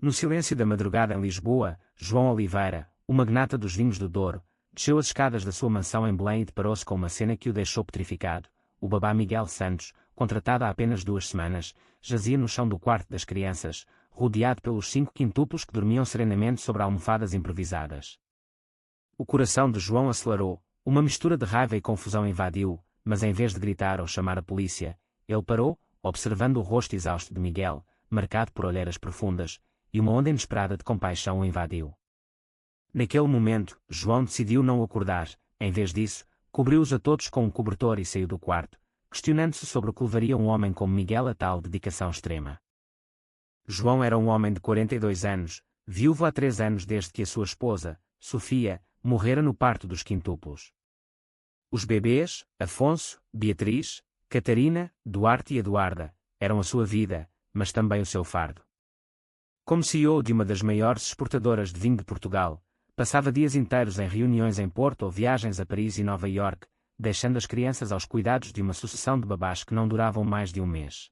No silêncio da madrugada em Lisboa, João Oliveira, o magnata dos vinhos do Douro, desceu as escadas da sua mansão em Belém e deparou-se com uma cena que o deixou petrificado. O babá Miguel Santos, contratado há apenas 2 semanas, jazia no chão do quarto das crianças, rodeado pelos 5 quintuplos que dormiam serenamente sobre almofadas improvisadas. O coração de João acelerou, uma mistura de raiva e confusão invadiu, mas em vez de gritar ou chamar a polícia, ele parou, observando o rosto exausto de Miguel, marcado por olheiras profundas, e uma onda inesperada de compaixão o invadiu. Naquele momento, João decidiu não acordar, em vez disso, cobriu-os a todos com um cobertor e saiu do quarto, questionando-se sobre o que levaria um homem como Miguel a tal dedicação extrema. João era um homem de 42 anos, viúvo há 3 anos desde que a sua esposa, Sofia, morrera no parto dos quintuplos. Os bebês, Afonso, Beatriz, Catarina, Duarte e Eduarda, eram a sua vida, mas também o seu fardo. Como CEO de uma das maiores exportadoras de vinho de Portugal, passava dias inteiros em reuniões em Porto ou viagens a Paris e Nova Iorque, deixando as crianças aos cuidados de uma sucessão de babás que não duravam mais de um mês.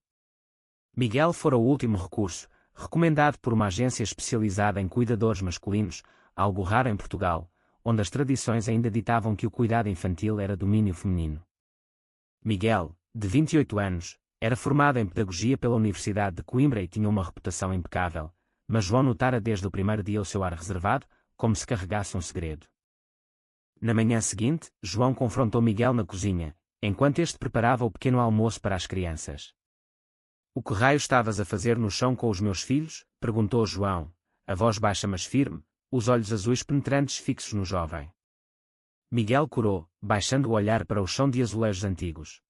Miguel fora o último recurso, recomendado por uma agência especializada em cuidadores masculinos, algo raro em Portugal, onde as tradições ainda ditavam que o cuidado infantil era domínio feminino. Miguel, de 28 anos, era formado em pedagogia pela Universidade de Coimbra e tinha uma reputação impecável, mas João notara desde o primeiro dia o seu ar reservado, como se carregasse um segredo. Na manhã seguinte, João confrontou Miguel na cozinha, enquanto este preparava o pequeno almoço para as crianças. "O que raio estavas a fazer no chão com os meus filhos?" perguntou João, a voz baixa mas firme, os olhos azuis penetrantes fixos no jovem. Miguel corou, baixando o olhar para o chão de azulejos antigos.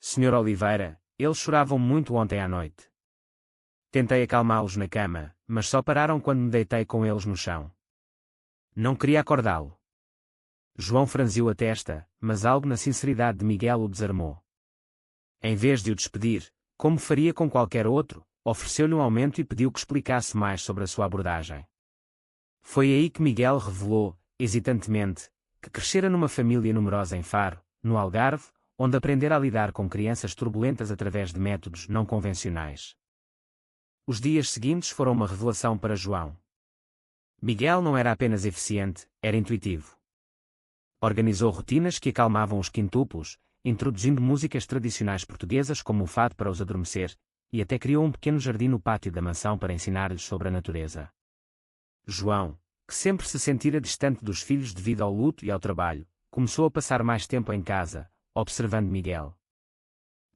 "Senhor Oliveira, eles choravam muito ontem à noite. Tentei acalmá-los na cama, mas só pararam quando me deitei com eles no chão. Não queria acordá-lo." João franziu a testa, mas algo na sinceridade de Miguel o desarmou. Em vez de o despedir, como faria com qualquer outro, ofereceu-lhe um aumento e pediu que explicasse mais sobre a sua abordagem. Foi aí que Miguel revelou, hesitantemente, que crescera numa família numerosa em Faro, no Algarve, onde aprendera a lidar com crianças turbulentas através de métodos não convencionais. Os dias seguintes foram uma revelação para João. Miguel não era apenas eficiente, era intuitivo. Organizou rotinas que acalmavam os quintuplos, introduzindo músicas tradicionais portuguesas como o fado para os adormecer, e até criou um pequeno jardim no pátio da mansão para ensinar-lhes sobre a natureza. João, que sempre se sentira distante dos filhos devido ao luto e ao trabalho, começou a passar mais tempo em casa, observando Miguel.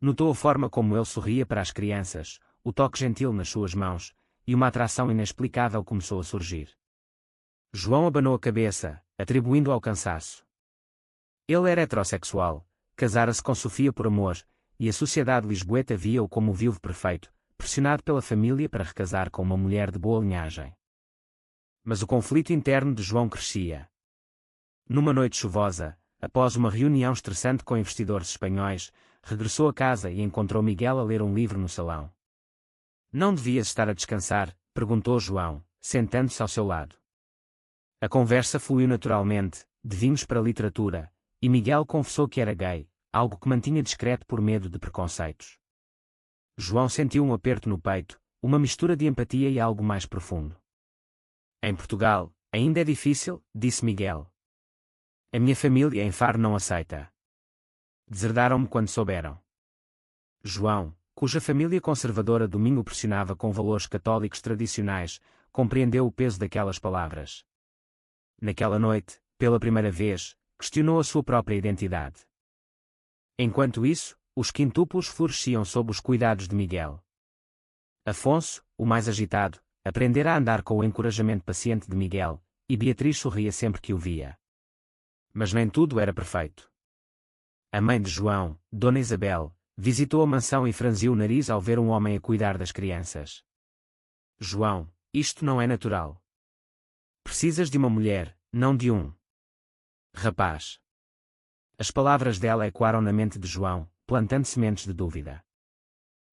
Notou a forma como ele sorria para as crianças, o toque gentil nas suas mãos, e uma atração inexplicável começou a surgir. João abanou a cabeça, atribuindo ao cansaço. Ele era heterossexual, casara-se com Sofia por amor, e a sociedade lisboeta via-o como o viúvo perfeito, pressionado pela família para recasar com uma mulher de boa linhagem. Mas o conflito interno de João crescia. Numa noite chuvosa, após uma reunião estressante com investidores espanhóis, regressou a casa e encontrou Miguel a ler um livro no salão. "Não devias estar a descansar?" perguntou João, sentando-se ao seu lado. A conversa fluiu naturalmente, de vinhos para literatura, e Miguel confessou que era gay, algo que mantinha discreto por medo de preconceitos. João sentiu um aperto no peito, uma mistura de empatia e algo mais profundo. "Em Portugal, ainda é difícil", disse Miguel. "A minha família em Faro não aceita. Deserdaram-me quando souberam." João, cuja família conservadora domingo o pressionava com valores católicos tradicionais, compreendeu o peso daquelas palavras. Naquela noite, pela primeira vez, questionou a sua própria identidade. Enquanto isso, os quintuplos floresciam sob os cuidados de Miguel. Afonso, o mais agitado, aprendera a andar com o encorajamento paciente de Miguel, e Beatriz sorria sempre que o via. Mas nem tudo era perfeito. A mãe de João, Dona Isabel, visitou a mansão e franziu o nariz ao ver um homem a cuidar das crianças. "João, isto não é natural. Precisas de uma mulher, não de um rapaz." As palavras dela ecoaram na mente de João, plantando sementes de dúvida.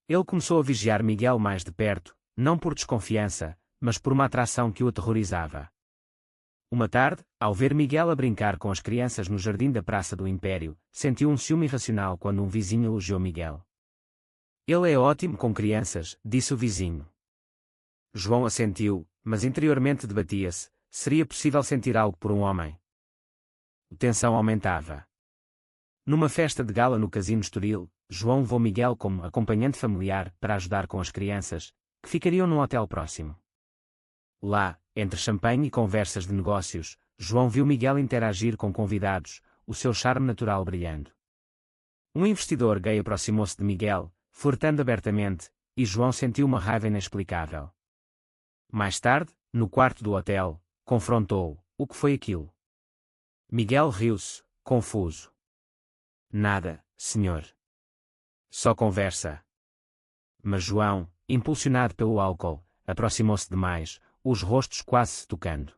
Ele começou a vigiar Miguel mais de perto, não por desconfiança, mas por uma atração que o aterrorizava. Uma tarde, ao ver Miguel a brincar com as crianças no jardim da Praça do Império, sentiu um ciúme irracional quando um vizinho elogiou Miguel. "Ele é ótimo com crianças", disse o vizinho. João assentiu, mas interiormente debatia-se: seria possível sentir algo por um homem? A tensão aumentava. Numa festa de gala no Casino Estoril, João levou Miguel como acompanhante familiar para ajudar com as crianças, que ficariam num hotel próximo. Lá, entre champanhe e conversas de negócios, João viu Miguel interagir com convidados, o seu charme natural brilhando. Um investidor gay aproximou-se de Miguel, flertando abertamente, e João sentiu uma raiva inexplicável. Mais tarde, no quarto do hotel, confrontou-o: o que foi aquilo? Miguel riu-se, confuso. Nada, senhor. Só conversa. Mas João, impulsionado pelo álcool, aproximou-se demais, os rostos quase se tocando.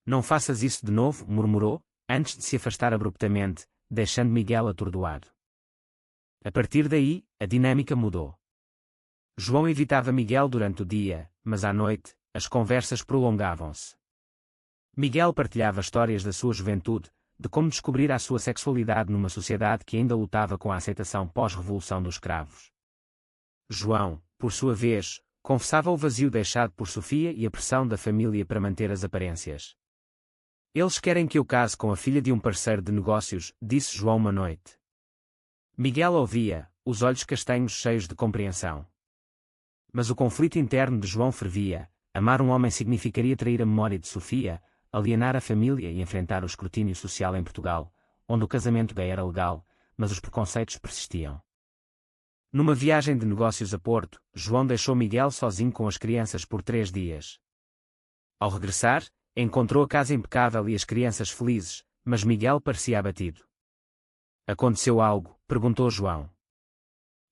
Não faças isso de novo, murmurou, antes de se afastar abruptamente, deixando Miguel atordoado. A partir daí, a dinâmica mudou. João evitava Miguel durante o dia, mas à noite, as conversas prolongavam-se. Miguel partilhava histórias da sua juventude, de como descobrir a sua sexualidade numa sociedade que ainda lutava com a aceitação pós-revolução dos escravos. João, por sua vez, confessava o vazio deixado por Sofia e a pressão da família para manter as aparências. Eles querem que eu case com a filha de um parceiro de negócios, disse João uma noite. Miguel ouvia, os olhos castanhos cheios de compreensão. Mas o conflito interno de João fervia: amar um homem significaria trair a memória de Sofia, alienar a família e enfrentar o escrutínio social em Portugal, onde o casamento gay era legal, mas os preconceitos persistiam. Numa viagem de negócios a Porto, João deixou Miguel sozinho com as crianças por 3 dias. Ao regressar, encontrou a casa impecável e as crianças felizes, mas Miguel parecia abatido. Aconteceu algo? Perguntou João.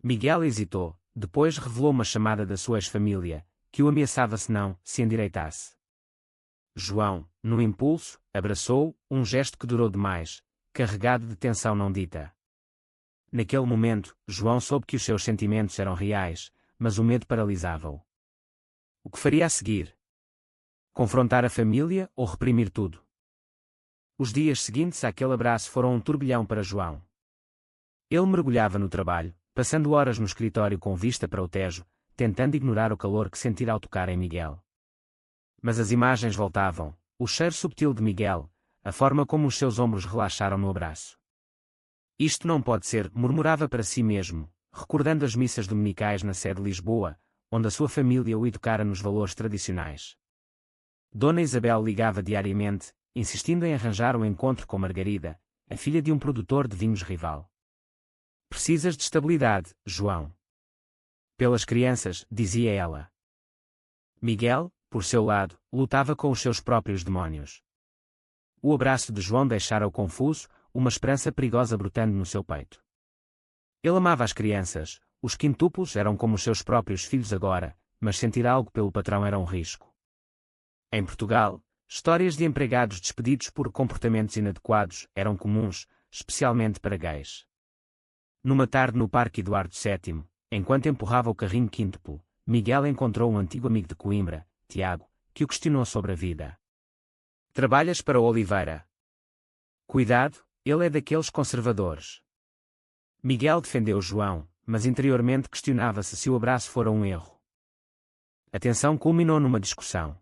Miguel hesitou, depois revelou uma chamada da sua ex-família, que o ameaçava se não se endireitasse. João, num impulso, abraçou-o, um gesto que durou demais, carregado de tensão não dita. Naquele momento, João soube que os seus sentimentos eram reais, mas o medo paralisava-o. O que faria a seguir? Confrontar a família ou reprimir tudo? Os dias seguintes àquele abraço foram um turbilhão para João. Ele mergulhava no trabalho, passando horas no escritório com vista para o Tejo, tentando ignorar o calor que sentira ao tocar em Miguel. Mas as imagens voltavam, o cheiro subtil de Miguel, a forma como os seus ombros relaxaram no abraço. Isto não pode ser, murmurava para si mesmo, recordando as missas dominicais na sede de Lisboa, onde a sua família o educara nos valores tradicionais. Dona Isabel ligava diariamente, insistindo em arranjar um encontro com Margarida, a filha de um produtor de vinhos rival. Precisas de estabilidade, João. Pelas crianças, dizia ela. Miguel, por seu lado, lutava com os seus próprios demónios. O abraço de João deixara-o confuso, uma esperança perigosa brotando no seu peito. Ele amava as crianças, os quintuplos eram como os seus próprios filhos agora, mas sentir algo pelo patrão era um risco. Em Portugal, histórias de empregados despedidos por comportamentos inadequados eram comuns, especialmente para gays. Numa tarde no Parque Eduardo VII, enquanto empurrava o carrinho quíntuplo, Miguel encontrou um antigo amigo de Coimbra, Tiago, que o questionou sobre a vida. Trabalhas para o Oliveira? Cuidado, ele é daqueles conservadores. Miguel defendeu João, mas interiormente questionava-se se o abraço fora um erro. A tensão culminou numa discussão.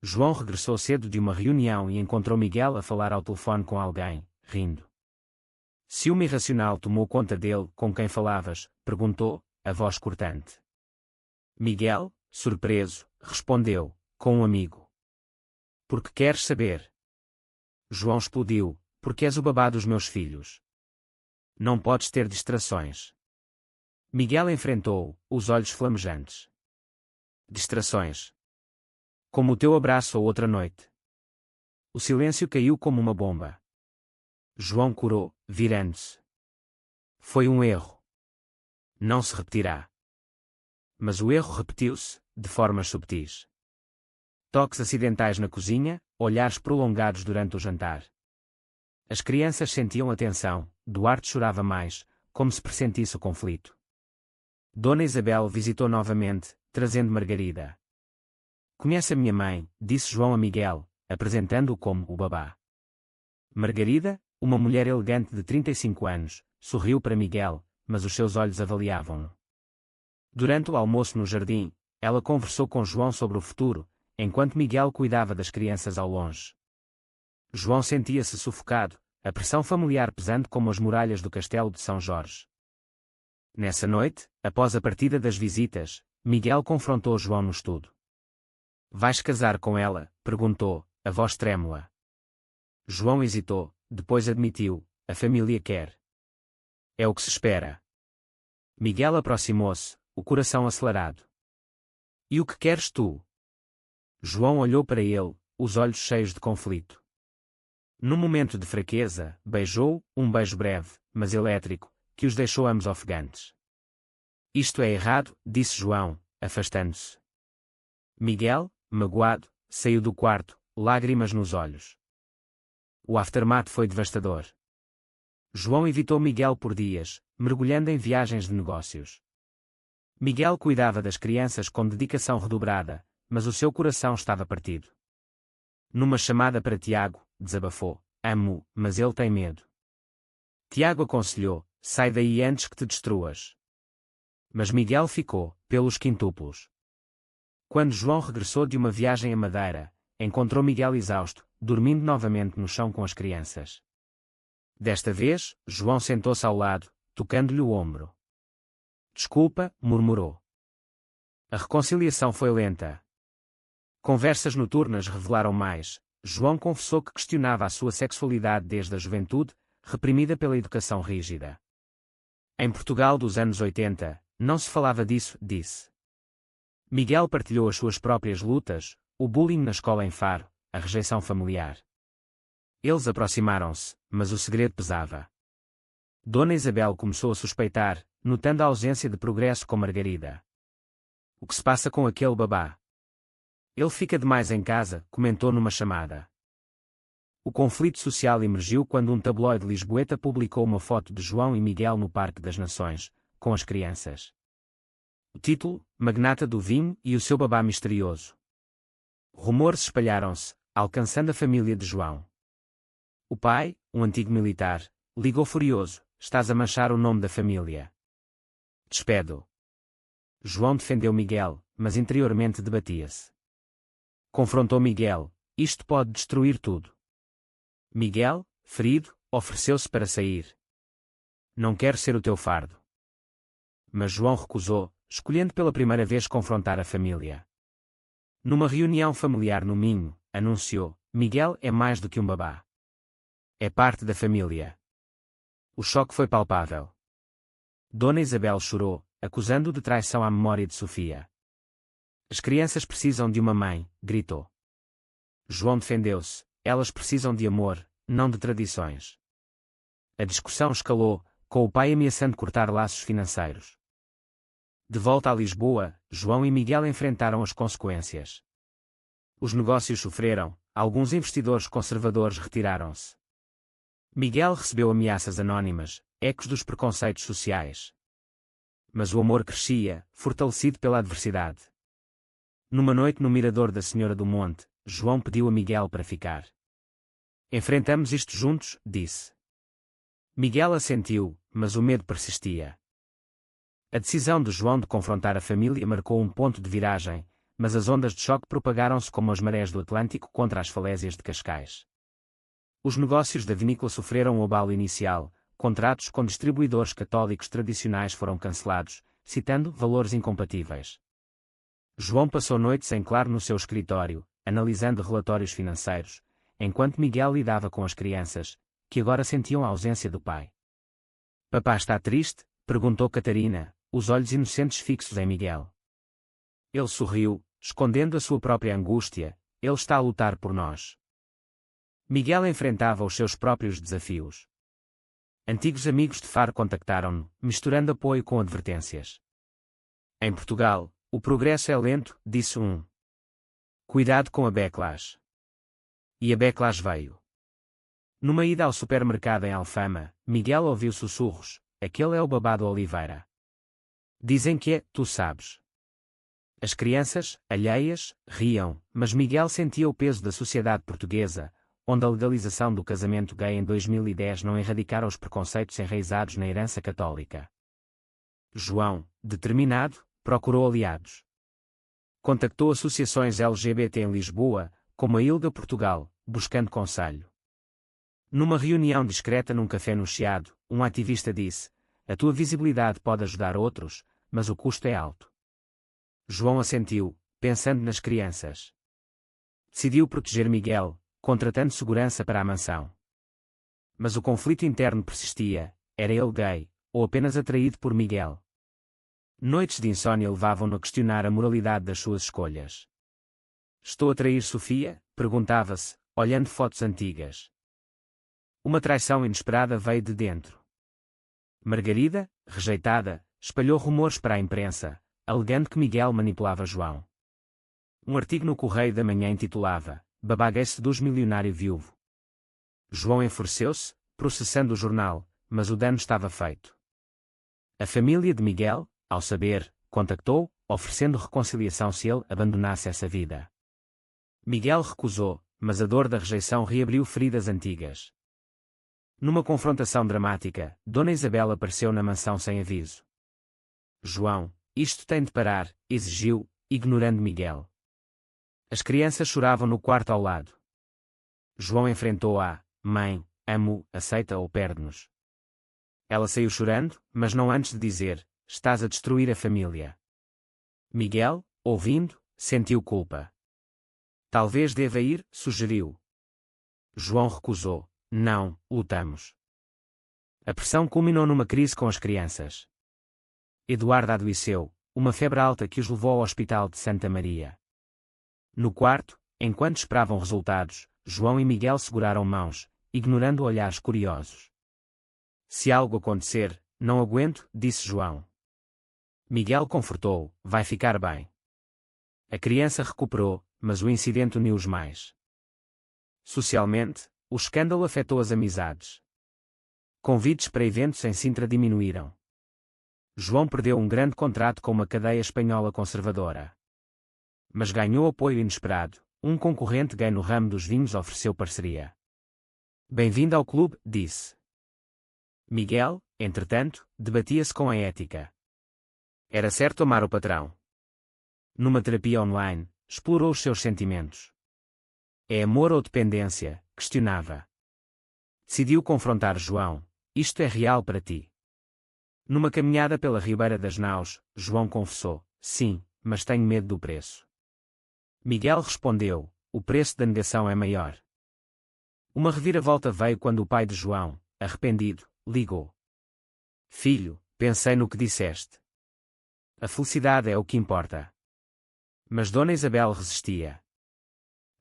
João regressou cedo de uma reunião e encontrou Miguel a falar ao telefone com alguém, rindo. Ciúme irracional tomou conta dele. Com quem falavas? Perguntou, a voz cortante. Miguel, surpreso, respondeu, com um amigo. Porque queres saber? João explodiu, porque és o babá dos meus filhos. Não podes ter distrações. Miguel enfrentou-o, os olhos flamejantes. Distrações. Como o teu abraço ou outra noite. O silêncio caiu como uma bomba. João corou, virando-se. Foi um erro. Não se repetirá. Mas o erro repetiu-se, de formas subtis. Toques acidentais na cozinha, olhares prolongados durante o jantar. As crianças sentiam a tensão, Duarte chorava mais, como se pressentisse o conflito. Dona Isabel visitou novamente, trazendo Margarida. Conhece a minha mãe, disse João a Miguel, apresentando-o como o babá. Margarida, uma mulher elegante de 35 anos, sorriu para Miguel, mas os seus olhos avaliavam-no. Durante o almoço no jardim, ela conversou com João sobre o futuro, enquanto Miguel cuidava das crianças ao longe. João sentia-se sufocado, a pressão familiar pesando como as muralhas do castelo de São Jorge. Nessa noite, após a partida das visitas, Miguel confrontou João no estudo. "Vais casar com ela?" perguntou, a voz trêmula. João hesitou, depois admitiu: "A família quer." "É o que se espera." Miguel aproximou-se, o coração acelerado. "E o que queres tu?" João olhou para ele, os olhos cheios de conflito. Num momento de fraqueza, beijou, um beijo breve, mas elétrico, que os deixou ambos ofegantes. "Isto é errado", disse João, afastando-se. Miguel, magoado, saiu do quarto, lágrimas nos olhos. O aftermath foi devastador. João evitou Miguel por dias, mergulhando em viagens de negócios. Miguel cuidava das crianças com dedicação redobrada, mas o seu coração estava partido. Numa chamada para Tiago, desabafou: "Amo-o, mas ele tem medo." Tiago aconselhou: "Sai daí antes que te destruas." Mas Miguel ficou, pelos quintuplos. Quando João regressou de uma viagem a Madeira, encontrou Miguel exausto, dormindo novamente no chão com as crianças. Desta vez, João sentou-se ao lado, tocando-lhe o ombro. "Desculpa", murmurou. A reconciliação foi lenta. Conversas noturnas revelaram mais. João confessou que questionava a sua sexualidade desde a juventude, reprimida pela educação rígida. Em Portugal dos anos 80, não se falava disso, disse. Miguel partilhou as suas próprias lutas, o bullying na escola em Faro, a rejeição familiar. Eles aproximaram-se, mas o segredo pesava. Dona Isabel começou a suspeitar, notando a ausência de progresso com Margarida. "O que se passa com aquele babá? Ele fica demais em casa", comentou numa chamada. O conflito social emergiu quando um tabloide lisboeta publicou uma foto de João e Miguel no Parque das Nações, com as crianças. O título: "Magnata do vinho e o seu babá misterioso." Rumores espalharam-se, alcançando a família de João. O pai, um antigo militar, ligou furioso: "Estás a manchar o nome da família. Despedo." João defendeu Miguel, mas interiormente debatia-se. Confrontou Miguel: "Isto pode destruir tudo." Miguel, ferido, ofereceu-se para sair. "Não quero ser o teu fardo." Mas João recusou, escolhendo pela primeira vez confrontar a família. Numa reunião familiar no Minho, anunciou: "Miguel é mais do que um babá. É parte da família." O choque foi palpável. Dona Isabel chorou, acusando-o de traição à memória de Sofia. "As crianças precisam de uma mãe", gritou. João defendeu-se: "Elas precisam de amor, não de tradições." A discussão escalou, com o pai ameaçando cortar laços financeiros. De volta a Lisboa, João e Miguel enfrentaram as consequências. Os negócios sofreram, alguns investidores conservadores retiraram-se. Miguel recebeu ameaças anônimas, ecos dos preconceitos sociais. Mas o amor crescia, fortalecido pela adversidade. Numa noite no mirador da Senhora do Monte, João pediu a Miguel para ficar. "Enfrentamos isto juntos", disse. Miguel assentiu, mas o medo persistia. A decisão de João de confrontar a família marcou um ponto de viragem, mas as ondas de choque propagaram-se como as marés do Atlântico contra as falésias de Cascais. Os negócios da vinícola sofreram o abalo inicial, contratos com distribuidores católicos tradicionais foram cancelados, citando valores incompatíveis. João passou noites em claro no seu escritório, analisando relatórios financeiros, enquanto Miguel lidava com as crianças, que agora sentiam a ausência do pai. "Papá está triste?", perguntou Catarina, os olhos inocentes fixos em Miguel. Ele sorriu, escondendo a sua própria angústia: "Ele está a lutar por nós." Miguel enfrentava os seus próprios desafios. Antigos amigos de Faro contactaram-no, misturando apoio com advertências. "Em Portugal, o progresso é lento", disse um. "Cuidado com a backlash." E a backlash veio. Numa ida ao supermercado em Alfama, Miguel ouviu sussurros: "Aquele é o babá do Oliveira. Dizem que é, tu sabes." As crianças, alheias, riam, mas Miguel sentia o peso da sociedade portuguesa, onde a legalização do casamento gay em 2010 não erradicara os preconceitos enraizados na herança católica. João, determinado, procurou aliados. Contactou associações LGBT em Lisboa, como a ILGA Portugal, buscando conselho. Numa reunião discreta num café no Chiado, um ativista disse: "A tua visibilidade pode ajudar outros, mas o custo é alto." João assentiu, pensando nas crianças. Decidiu proteger Miguel, contratando segurança para a mansão. Mas o conflito interno persistia: era ele gay, ou apenas atraído por Miguel? Noites de insônia levavam-no a questionar a moralidade das suas escolhas. "Estou a trair Sofia?" perguntava-se, olhando fotos antigas. Uma traição inesperada veio de dentro. Margarida, rejeitada, espalhou rumores para a imprensa, alegando que Miguel manipulava João. Um artigo no Correio da Manhã intitulava: "Babá gay seduz milionário viúvo." João enfureceu-se, processando o jornal, mas o dano estava feito. A família de Miguel, ao saber, contactou, oferecendo reconciliação se ele abandonasse essa vida. Miguel recusou, mas a dor da rejeição reabriu feridas antigas. Numa confrontação dramática, Dona Isabel apareceu na mansão sem aviso. "João, isto tem de parar", exigiu, ignorando Miguel. As crianças choravam no quarto ao lado. João enfrentou-a: "Mãe, amo, aceita ou perde-nos." Ela saiu chorando, mas não antes de dizer: "Estás a destruir a família." Miguel, ouvindo, sentiu culpa. "Talvez deva ir", sugeriu. João recusou: "Não, lutamos." A pressão culminou numa crise com as crianças. Eduardo adoeceu, uma febre alta que os levou ao Hospital de Santa Maria. No quarto, enquanto esperavam resultados, João e Miguel seguraram mãos, ignorando olhares curiosos. "Se algo acontecer, não aguento", disse João. Miguel confortou: "Vai ficar bem." A criança recuperou, mas o incidente uniu-os mais. Socialmente, o escândalo afetou as amizades. Convites para eventos em Sintra diminuíram. João perdeu um grande contrato com uma cadeia espanhola conservadora. Mas ganhou apoio inesperado: um concorrente gay no ramo dos vinhos ofereceu parceria. "Bem-vindo ao clube", disse. Miguel, entretanto, debatia-se com a ética. Era certo amar o patrão? Numa terapia online, explorou os seus sentimentos. "É amor ou dependência?", questionava. Decidiu confrontar João: "Isto é real para ti?" Numa caminhada pela Ribeira das Naus, João confessou: "Sim, mas tenho medo do preço." Miguel respondeu: "O preço da negação é maior." Uma reviravolta veio quando o pai de João, arrependido, ligou: "Filho, pensei no que disseste. A felicidade é o que importa." Mas Dona Isabel resistia.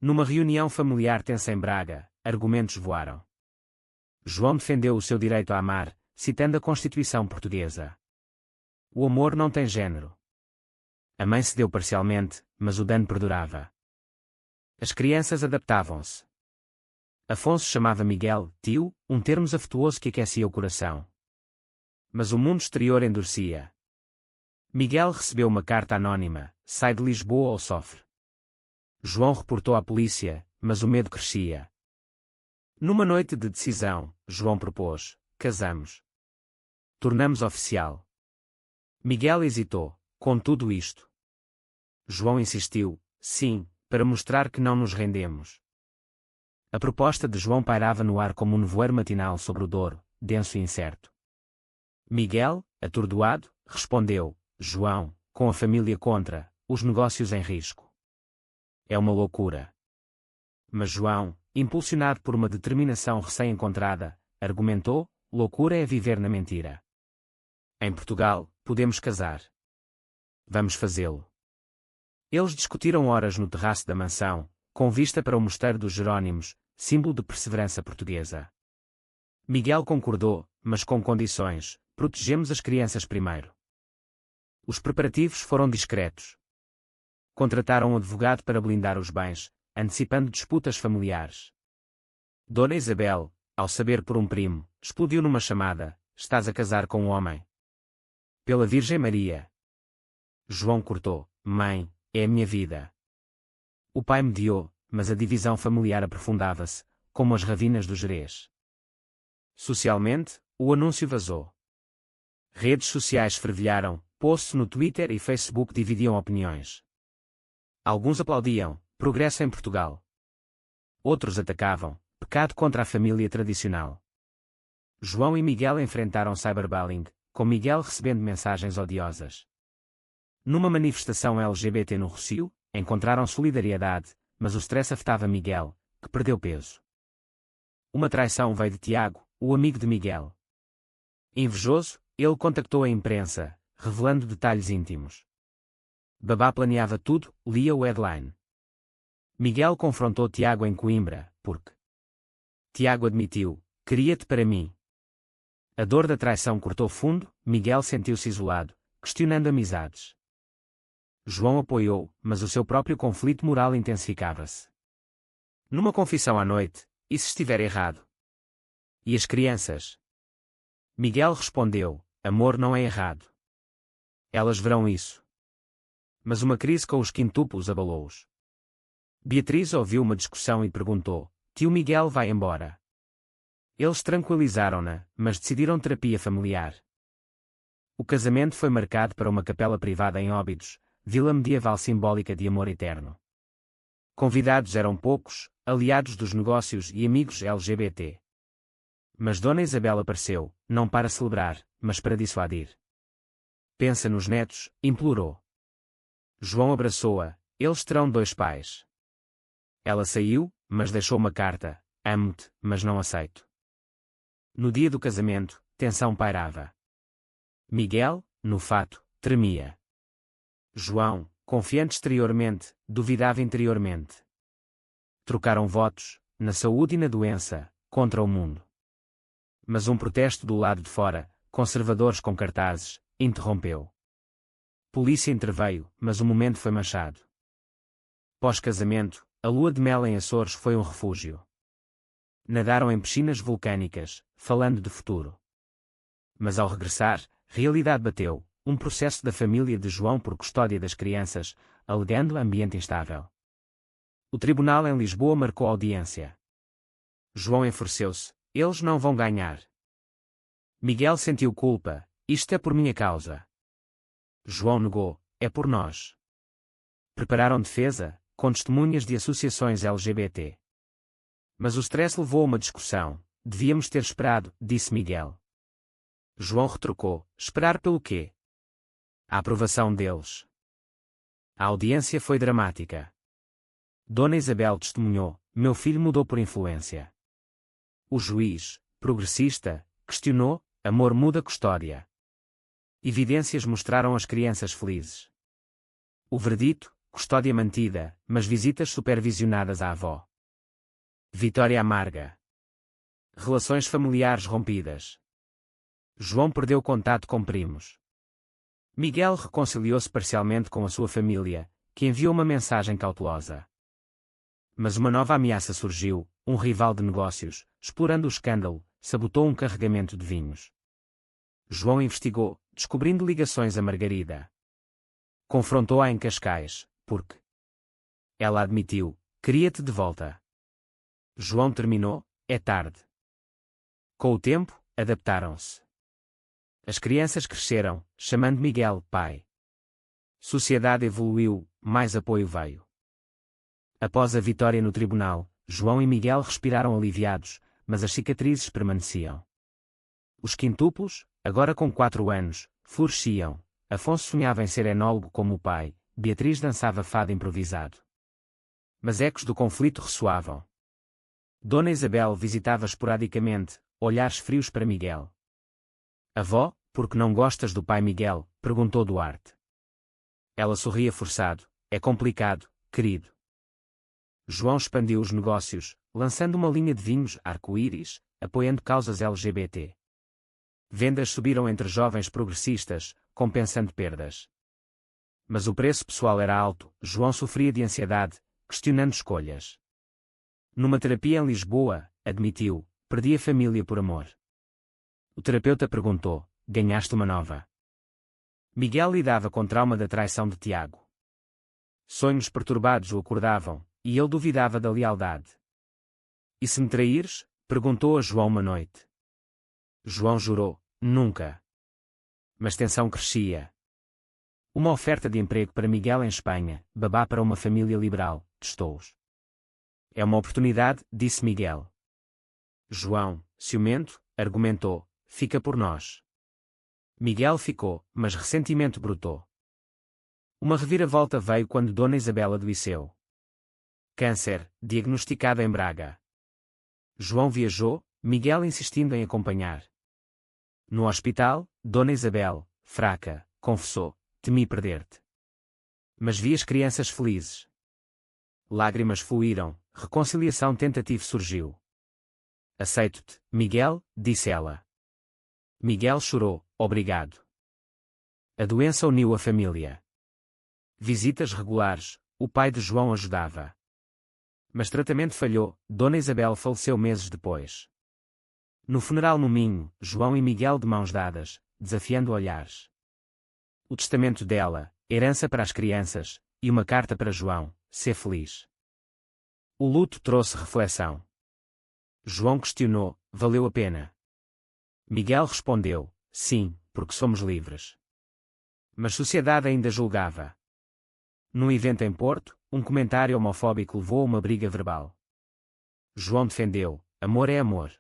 Numa reunião familiar tensa em Braga, argumentos voaram. João defendeu o seu direito a amar, citando a Constituição Portuguesa. "O amor não tem género." A mãe cedeu parcialmente, mas o dano perdurava. As crianças adaptavam-se. Afonso chamava Miguel "tio", um termo afetuoso que aquecia o coração. Mas o mundo exterior endurecia. Miguel recebeu uma carta anônima: "Sai de Lisboa ou sofre." João reportou à polícia, mas o medo crescia. Numa noite de decisão, João propôs: "Casamos. Tornamos oficial." Miguel hesitou: "Com tudo isto?" João insistiu: "Sim, para mostrar que não nos rendemos." A proposta de João pairava no ar como um nevoeiro matinal sobre o Douro, denso e incerto. Miguel, atordoado, respondeu: "João, com a família contra, os negócios em risco. É uma loucura." Mas João, impulsionado por uma determinação recém-encontrada, argumentou: "Loucura é viver na mentira. Em Portugal, podemos casar. Vamos fazê-lo." Eles discutiram horas no terraço da mansão, com vista para o Mosteiro dos Jerónimos, símbolo de perseverança portuguesa. Miguel concordou, mas com condições: "Protegemos as crianças primeiro." Os preparativos foram discretos. Contrataram um advogado para blindar os bens, antecipando disputas familiares. Dona Isabel, ao saber por um primo, explodiu numa chamada: "Estás a casar com um homem?" "Pela Virgem Maria." João cortou: "Mãe, é a minha vida." O pai mediou, mas a divisão familiar aprofundava-se, como as ravinas do Gerês. Socialmente, o anúncio vazou. Redes sociais fervilharam, posts no Twitter e Facebook dividiam opiniões. Alguns aplaudiam, progresso em Portugal. Outros atacavam, pecado contra a família tradicional. João e Miguel enfrentaram cyberbullying, com Miguel recebendo mensagens odiosas. Numa manifestação LGBT no Rossio, encontraram solidariedade, mas o stress afetava Miguel, que perdeu peso. Uma traição veio de Tiago, o amigo de Miguel. Invejoso, ele contactou a imprensa, revelando detalhes íntimos. Babá planeava tudo, lia o headline. Miguel confrontou Tiago em Coimbra, porque Tiago admitiu, queria-te para mim. A dor da traição cortou fundo, Miguel sentiu-se isolado, questionando amizades. João apoiou, mas o seu próprio conflito moral intensificava-se. Numa confissão à noite, e se estiver errado? E as crianças? Miguel respondeu, amor não é errado. Elas verão isso. Mas uma crise com os quintuplos abalou-os. Beatriz ouviu uma discussão e perguntou, tio Miguel vai embora. Eles tranquilizaram-na, mas decidiram terapia familiar. O casamento foi marcado para uma capela privada em Óbidos, vila medieval simbólica de amor eterno. Convidados eram poucos, aliados dos negócios e amigos LGBT. Mas Dona Isabel apareceu, não para celebrar, mas para dissuadir. Pensa nos netos, implorou. João abraçou-a, eles terão 2 pais. Ela saiu, mas deixou uma carta, amo-te, mas não aceito. No dia do casamento, tensão pairava. Miguel, no fato, tremia. João, confiante exteriormente, duvidava interiormente. Trocaram votos, na saúde e na doença, contra o mundo. Mas um protesto do lado de fora, conservadores com cartazes, interrompeu. Polícia interveio, mas o momento foi manchado. Pós-casamento, a lua de mel em Açores foi um refúgio. Nadaram em piscinas vulcânicas, falando de futuro. Mas ao regressar, realidade bateu, um processo da família de João por custódia das crianças, alegando ambiente instável. O tribunal em Lisboa marcou audiência. João enfureceu-se, eles não vão ganhar. Miguel sentiu culpa, isto é por minha causa. João negou, é por nós. Prepararam defesa, com testemunhas de associações LGBT. Mas o stress levou a uma discussão, devíamos ter esperado, disse Miguel. João retrucou, esperar pelo quê? A aprovação deles. A audiência foi dramática. Dona Isabel testemunhou, meu filho mudou por influência. O juiz, progressista, questionou, amor muda custódia. Evidências mostraram as crianças felizes. O verdito, custódia mantida, mas visitas supervisionadas à avó. Vitória amarga. Relações familiares rompidas. João perdeu contato com primos. Miguel reconciliou-se parcialmente com a sua família, que enviou uma mensagem cautelosa. Mas uma nova ameaça surgiu, um rival de negócios, explorando o escândalo, sabotou um carregamento de vinhos. João investigou, descobrindo ligações a Margarida. Confrontou-a em Cascais, porque ela admitiu, queria-te de volta. João terminou, é tarde. Com o tempo, adaptaram-se. As crianças cresceram, chamando Miguel pai. Sociedade evoluiu, mais apoio veio. Após a vitória no tribunal, João e Miguel respiraram aliviados, mas as cicatrizes permaneciam. Os quintuplos, agora com 4 anos, floresciam. Afonso sonhava em ser enólogo como o pai, Beatriz dançava fado improvisado. Mas ecos do conflito ressoavam. Dona Isabel visitava esporadicamente, olhares frios para Miguel. Avó, por que não gostas do pai Miguel? Perguntou Duarte. Ela sorria forçado, é complicado, querido. João expandiu os negócios, lançando uma linha de vinhos arco-íris, apoiando causas LGBT. Vendas subiram entre jovens progressistas, compensando perdas. Mas o preço pessoal era alto, João sofria de ansiedade, questionando escolhas. Numa terapia em Lisboa, admitiu, perdi a família por amor. O terapeuta perguntou, ganhaste uma nova? Miguel lidava com o trauma da traição de Tiago. Sonhos perturbados o acordavam, e ele duvidava da lealdade. E se me traíres? Perguntou a João uma noite. João jurou, nunca. Mas tensão crescia. Uma oferta de emprego para Miguel em Espanha, babá para uma família liberal, testou-os. É uma oportunidade, disse Miguel. João, ciumento, argumentou, fica por nós. Miguel ficou, mas ressentimento brotou. Uma reviravolta veio quando Dona Isabel adoeceu. Câncer, diagnosticado em Braga. João viajou, Miguel insistindo em acompanhar. No hospital, Dona Isabel, fraca, confessou, temi perder-te. Mas vi as crianças felizes. Lágrimas fluíram, reconciliação tentativa surgiu. Aceito-te, Miguel, disse ela. Miguel chorou, obrigado. A doença uniu a família. Visitas regulares, o pai de João ajudava. Mas tratamento falhou, Dona Isabel faleceu meses depois. No funeral no Minho, João e Miguel de mãos dadas, desafiando olhares. O testamento dela, herança para as crianças, e uma carta para João, ser feliz. O luto trouxe reflexão. João questionou, valeu a pena? Miguel respondeu, sim, porque somos livres. Mas sociedade ainda julgava. Num evento em Porto, um comentário homofóbico levou a uma briga verbal. João defendeu, amor é amor.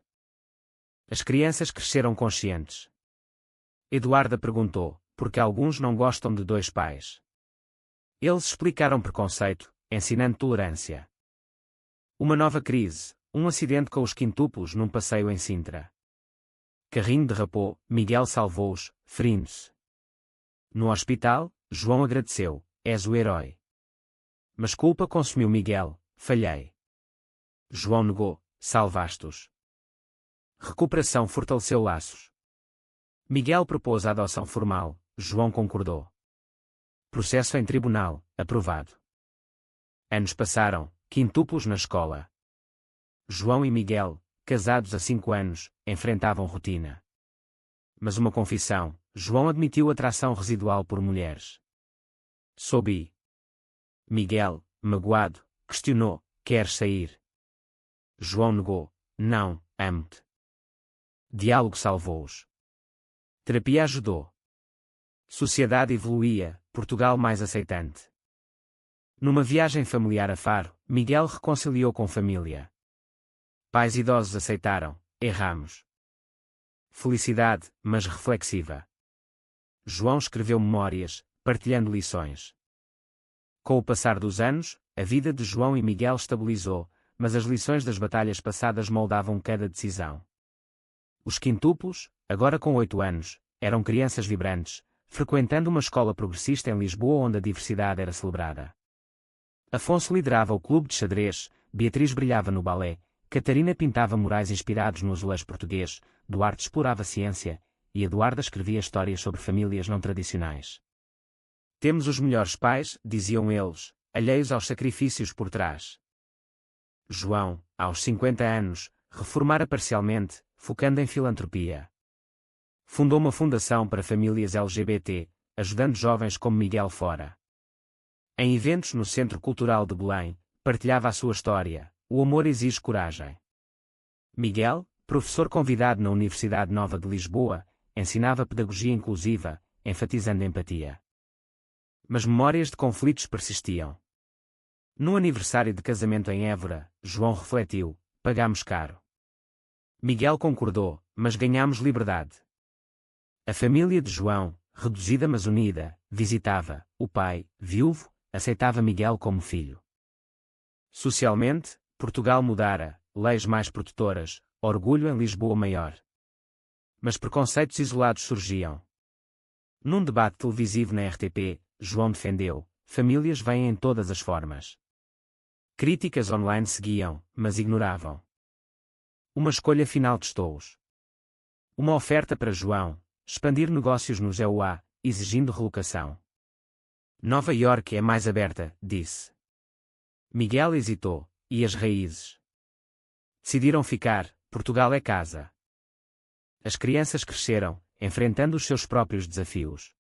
As crianças cresceram conscientes. Eduarda perguntou, por que alguns não gostam de dois pais? Eles explicaram preconceito, ensinando tolerância. Uma nova crise, um acidente com os quintuplos num passeio em Sintra. Carrinho derrapou, Miguel salvou-os, ferindo-se. No hospital, João agradeceu, és o herói. Mas culpa consumiu Miguel, falhei. João negou, salvaste-os. Recuperação fortaleceu laços. Miguel propôs a adoção formal, João concordou. Processo em tribunal, aprovado. Anos passaram, quintuplos na escola. João e Miguel, casados há 5 anos, enfrentavam rotina. Mas uma confissão, João admitiu atração residual por mulheres. Sou bi. Miguel, magoado, questionou, queres sair? João negou, não, amo-te. Diálogo salvou-os. Terapia ajudou. Sociedade evoluía, Portugal mais aceitante. Numa viagem familiar a Faro, Miguel reconciliou com família. Pais idosos aceitaram, erramos. Felicidade, mas reflexiva. João escreveu memórias, partilhando lições. Com o passar dos anos, a vida de João e Miguel estabilizou, mas as lições das batalhas passadas moldavam cada decisão. Os quintuplos, agora com 8 anos, eram crianças vibrantes, frequentando uma escola progressista em Lisboa onde a diversidade era celebrada. Afonso liderava o clube de xadrez, Beatriz brilhava no balé, Catarina pintava murais inspirados no azulejo português, Duarte explorava ciência, e Eduarda escrevia histórias sobre famílias não tradicionais. Temos os melhores pais, diziam eles, alheios aos sacrifícios por trás. João, aos 50 anos, reformara parcialmente, focando em filantropia. Fundou uma fundação para famílias LGBT, ajudando jovens como Miguel fora. Em eventos no Centro Cultural de Belém, partilhava a sua história, o amor exige coragem. Miguel, professor convidado na Universidade Nova de Lisboa, ensinava pedagogia inclusiva, enfatizando empatia. Mas memórias de conflitos persistiam. No aniversário de casamento em Évora, João refletiu, pagamos caro. Miguel concordou, mas ganhamos liberdade. A família de João, reduzida mas unida, visitava, o pai, viúvo, aceitava Miguel como filho. Socialmente, Portugal mudara, leis mais protetoras, orgulho em Lisboa maior. Mas preconceitos isolados surgiam. Num debate televisivo na RTP, João defendeu, famílias vêm em todas as formas. Críticas online seguiam, mas ignoravam. Uma escolha final testou-os. Uma oferta para João, expandir negócios no GUA, exigindo relocação. Nova Iorque é mais aberta, disse. Miguel hesitou, e as raízes? Decidiram ficar, Portugal é casa. As crianças cresceram, enfrentando os seus próprios desafios.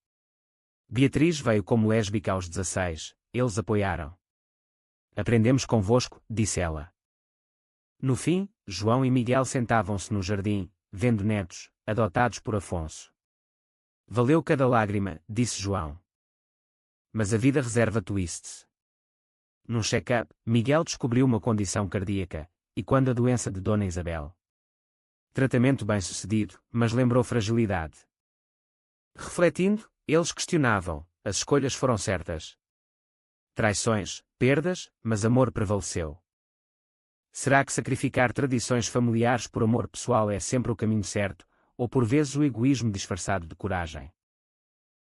Beatriz veio como lésbica aos 16, eles apoiaram. Aprendemos convosco, disse ela. No fim, João e Miguel sentavam-se no jardim, vendo netos, adotados por Afonso. Valeu cada lágrima, disse João. mas a vida reserva twists. Num check-up, Miguel descobriu uma condição cardíaca, e quando a doença de Dona Isabel. Tratamento bem-sucedido, mas lembrou fragilidade. Refletindo, eles questionavam: as escolhas foram certas? Traições, perdas, mas amor prevaleceu. Será que sacrificar tradições familiares por amor pessoal é sempre o caminho certo, ou por vezes o egoísmo disfarçado de coragem?